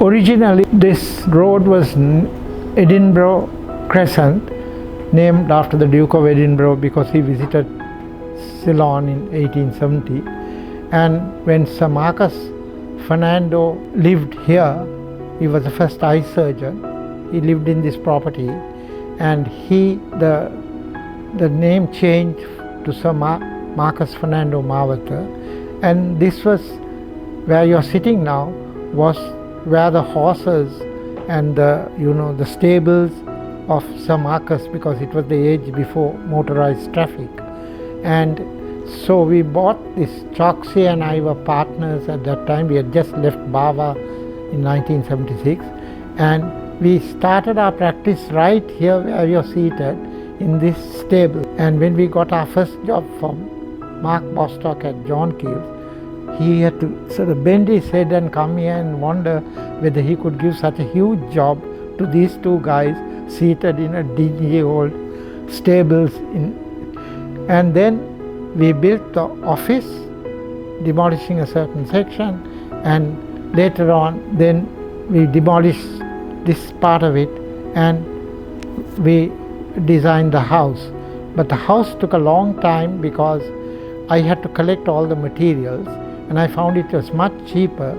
Originally, this road was Edinburgh Crescent, named after the Duke of Edinburgh because he visited Ceylon in 1870. And when Sir Marcus Fernando lived here, he was the first eye surgeon. He lived in this property, and the name changed to Sir Marcus Fernando Mawata. And this was where you're sitting now, was where the horses and the stables of Sir Marcus, because it was the age before motorized traffic. And so we bought this. Choksi and I were partners at that time. We had just left Bawa in 1976, and we started our practice right here where you're seated in this stable. And when we got our first job from Mark Bostock at John Keel's, he had to sort of bend his head and come here and wonder whether he could give such a huge job to these two guys seated in a dingy old stables. And then we built the office, demolishing a certain section, and later on then we demolished this part of it and we designed the house. But the house took a long time because I had to collect all the materials, and I found it was much cheaper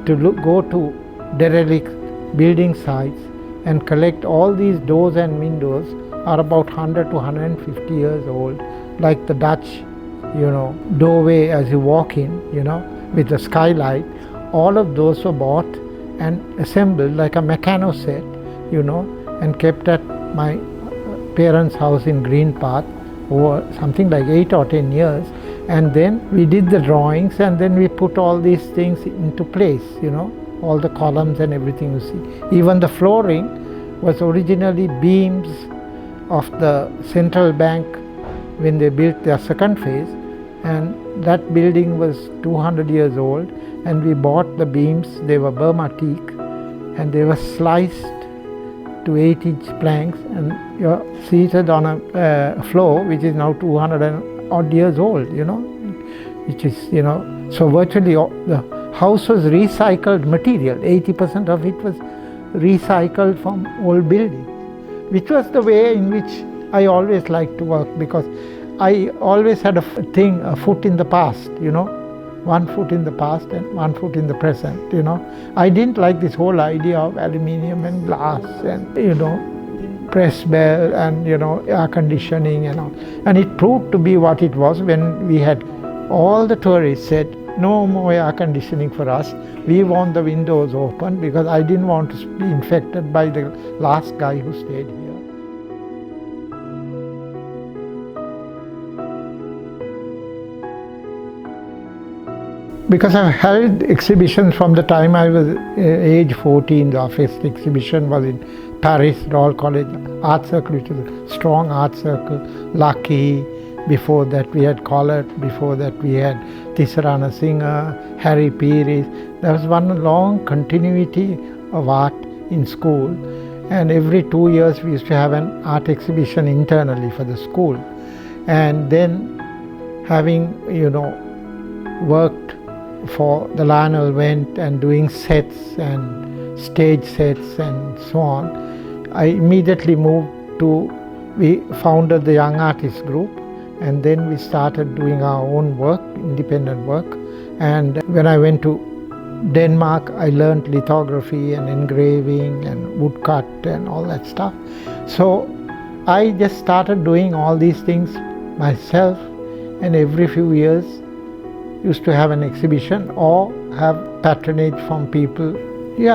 to go to derelict building sites and collect all these doors and windows are about 100 to 150 years old, like the Dutch, doorway as you walk in, with the skylight. All of those were bought and assembled like a mechano set, and kept at my parents' house in Green Path over something like 8 or 10 years. And then we did the drawings, and then we put all these things into place, all the columns and everything you see. Even the flooring was originally beams of the central bank when they built their second phase, and that building was 200 years old, and we bought the beams. They were Burma teak, and they were sliced to 8-inch planks, and you're seated on a floor which is now 200 and odd years old, which is, so virtually the house was recycled material. 80% of it was recycled from old buildings, which was the way in which I always liked to work, because I always had a foot in the past, one foot in the past and one foot in the present, I didn't like this whole idea of aluminium and glass and, press bell and, air conditioning and all. And it proved to be what it was when we had all the tourists said, no more air conditioning for us. We want the windows open, because I didn't want to be infected by the last guy who stayed here. Because I've held exhibitions from the time I was age 14. The first exhibition was in Paris, Royal College Art Circle, which is a strong art circle. Lucky, before that we had Collett, before that we had Tisarana Singer, Harry Peris. There was one long continuity of art in school, and every 2 years we used to have an art exhibition internally for the school. And then having, worked for the Lionel Wendt and doing sets and stage sets and so on, I immediately we founded the Young Artists Group, and then we started doing our own work, independent work. And when I went to Denmark, I learned lithography and engraving and woodcut and all that stuff. So I just started doing all these things myself, and every few years used to have an exhibition or have patronage from people.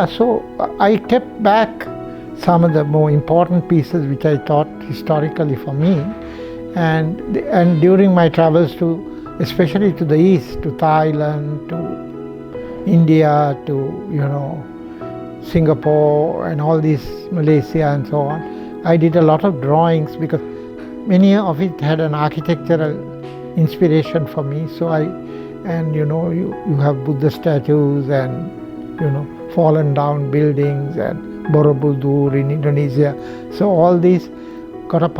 So I kept back some of the more important pieces which I thought historically for me, and during my travels especially to the east, to Thailand, to India, to Singapore and all these, Malaysia and so on, I did a lot of drawings because many of it had an architectural inspiration for me. So you have Buddha statues and fallen down buildings and Borobudur in Indonesia. So all these got a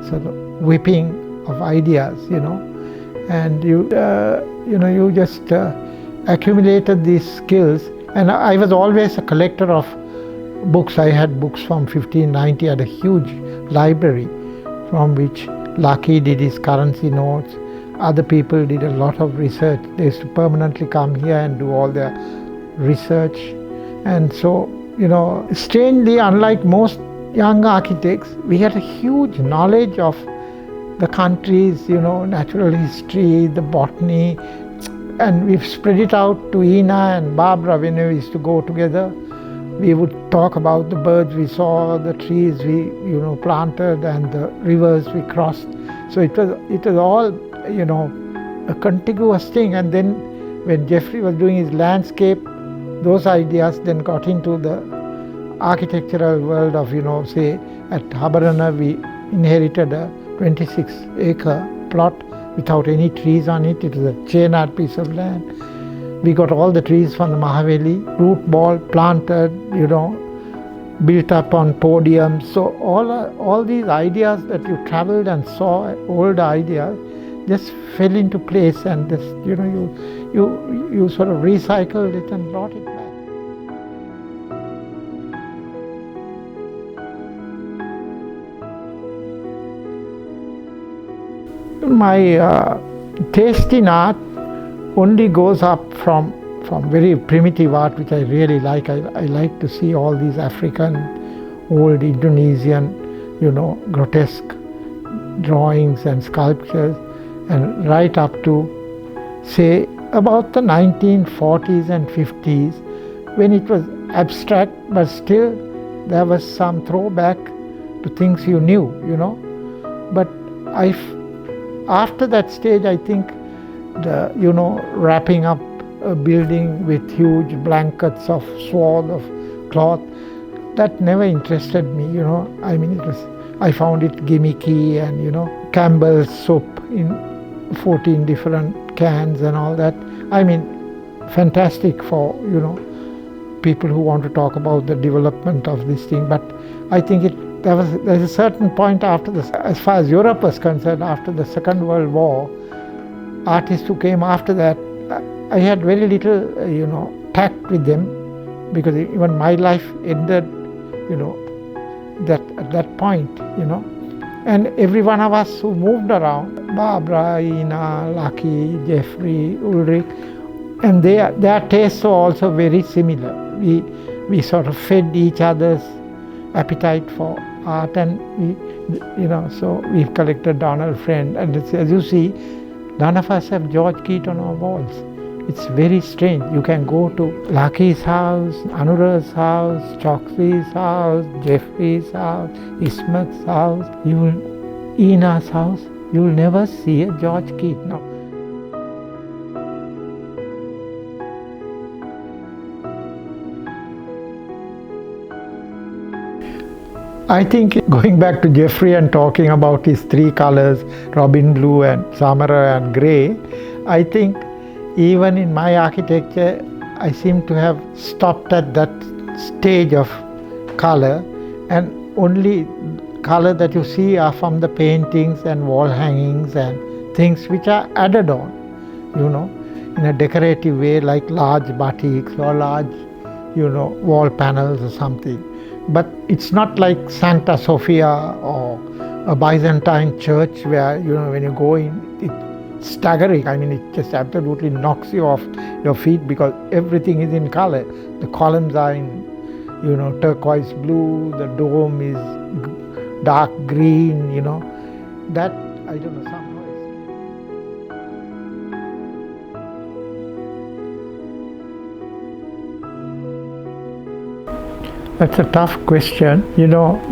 sort of whipping of ideas, and you just accumulated these skills And I was always a collector of books. I had books from 1590, I had a huge library from which Lucky did his currency notes. Other people did a lot of research. They used to permanently come here and do all their research. And so, strangely, unlike most young architects, we had a huge knowledge of the country's, natural history, the botany, and we've spread it out to Ina and Barbara when we used to go together. We would talk about the birds we saw, the trees we, planted, and the rivers we crossed. So it was all, a contiguous thing. And then when Geoffrey was doing his landscape, those ideas then got into the architectural world of, say, at Habarana we inherited a 26-acre plot without any trees on it. It was a chain-art piece of land. We got all the trees from the Mahaveli, root ball, planted, built up on podiums. So all these ideas that you traveled and saw, old ideas, just fell into place, and just, you sort of recycled it and brought it back. My taste in art only goes up from very primitive art, which I really like. I like to see all these African, old Indonesian, grotesque drawings and sculptures, and right up to, say, about the 1940s and 50s, when it was abstract, but still there was some throwback to things you knew, But after that stage, I think the, wrapping up a building with huge blankets of swathe of cloth, that never interested me, I found it gimmicky, and, Campbell's soap in 14 different cans and all that. Fantastic for, people who want to talk about the development of this thing. But I think there's a certain point after this, as far as Europe was concerned, after the Second World War, artists who came after that, I had very little, tact with them, because even my life ended, at that point, And every one of us who moved around, Barbara, Ina, Lucky, Geoffrey, Ulrich, and their tastes were also very similar. We sort of fed each other's appetite for art, and so we've collected Donald Friend, and as you see, none of us have George Keat on our walls. It's very strange. You can go to Lucky's house, Anura's house, Choksi's house, Geoffrey's house, Ismeth's house, Ina's house. You will never see a George Keat. No. I think going back to Geoffrey and talking about his three colors, robin blue and samara and grey, I think even in my architecture, I seem to have stopped at that stage of color, and only color that you see are from the paintings and wall hangings and things which are added on, in a decorative way, like large batiks or large, wall panels or something. But it's not like Santa Sofia or a Byzantine church where, when you go in, it's staggering. It just absolutely knocks you off your feet because everything is in color. The columns are in, turquoise blue, the dome is dark green, That, I don't know, somehow. That's a tough question.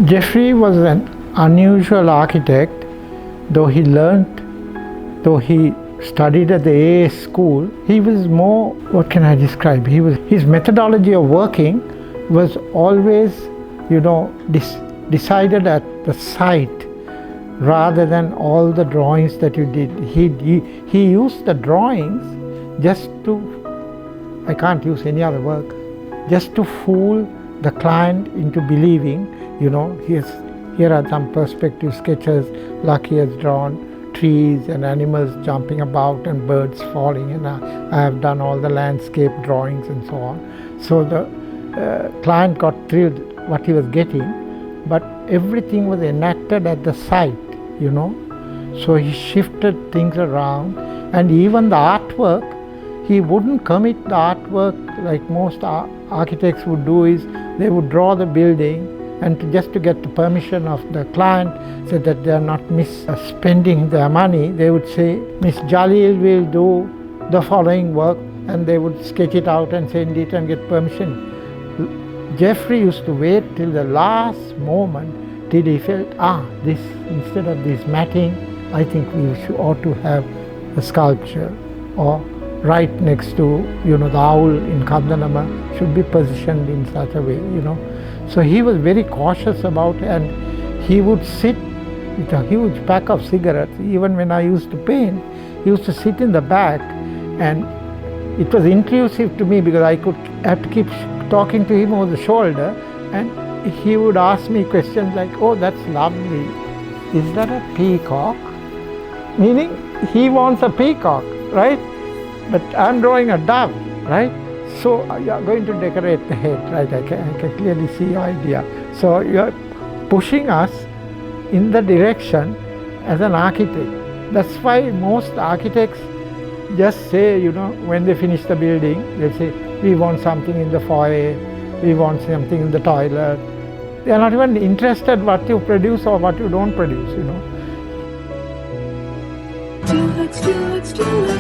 Geoffrey was an unusual architect, though he studied at the AS school. He was more, what can I describe? His methodology of working was always, decided at the site rather than all the drawings that you did. He used the drawings just to, I can't use any other word, just to fool the client into believing, here are some perspective sketches. Lucky has drawn trees and animals jumping about and birds falling, and I have done all the landscape drawings and so on. So the client got thrilled what he was getting, but everything was enacted at the site, you know. So he shifted things around, and even the artwork, he wouldn't commit the artwork like most architects would do. Is they would draw the building, and just to get the permission of the client so that they are not misspending their money, they would say, Miss Jalil will do the following work, and they would sketch it out and send it and get permission. Geoffrey used to wait till the last moment till he felt, this, instead of this matting, I think we ought to have a sculpture, or right next to, you know, the owl in Kandanama should be positioned in such a way, you know. So he was very cautious about it, and he would sit with a huge pack of cigarettes. Even when I used to paint, he used to sit in the back, and it was intrusive to me because I have to keep talking to him over the shoulder, and he would ask me questions like, oh, that's lovely. Is that a peacock? Meaning he wants a peacock, right? But I'm drawing a dove, right? So you're going to decorate the head, right? I can clearly see your idea. So you're pushing us in the direction as an architect. That's why most architects just say, you know, when they finish the building, they say, we want something in the foyer, we want something in the toilet. They are not even interested what you produce or what you don't produce, you know. Dulux, Dulux, Dulux.